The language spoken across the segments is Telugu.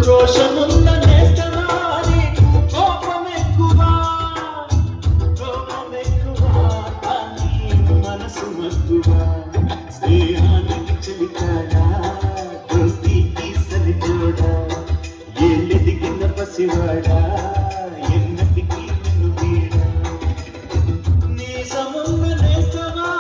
రోషమున్న నేస్తనాని కోపమెక్కువా కానీ మనసు మక్కువా స్నేహానికి చెలికాడా దోస్తీకి సరిపోడా ఎల్లెదిగిన పసివాడా ఎన్నటికీ నిన్ను వీడా నీసమున్న నేస్తమా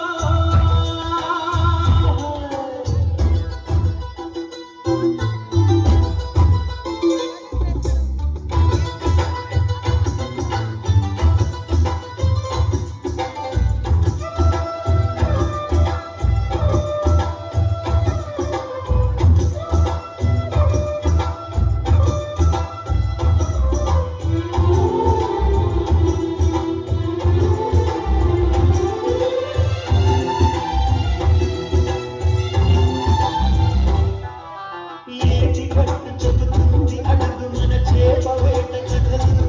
చెబుతుంది అడుగు మన చేపవేట కథలు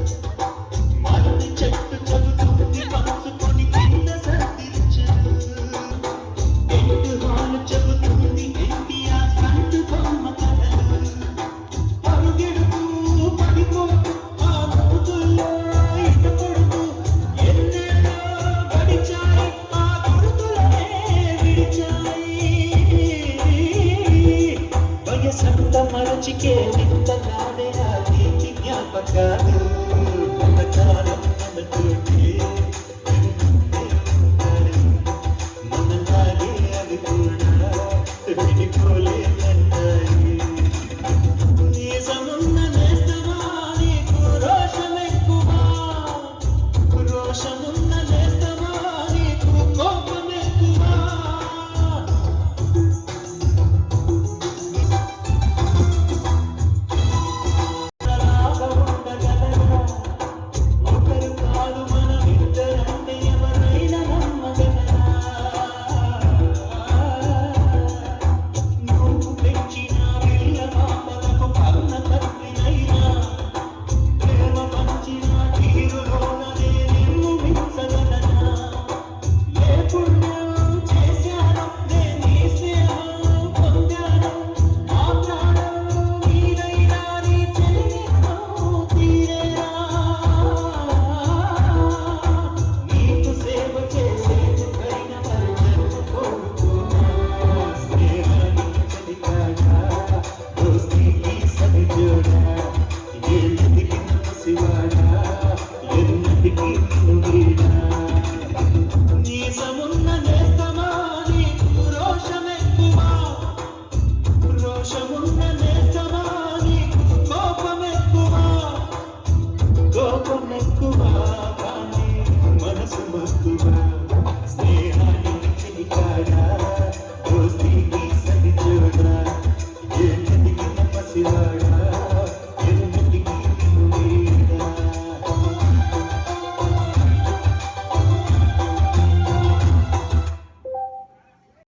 మరుని చెట్టు చెబుతుంది పంచుకొని కింద సర్దించదు ఎండు హాలు చెబుతుంది ఎన్టీఆర్ సంటు బొమ్మ కథలు పరుగెడుతూ పడిపోతూ ఆ రోజుల్లో ఇటు కొడుతూ ఎన్నేళ్ళో గడిచాయి ఆ గుర్తులనే విడిచాయి వయసంత మరచికే నింతలాడే ఆ తీపి జ్ఞాపకాలు కొంతకాలం మనతోటి మనలాగే అవి కూడా విడిపోలే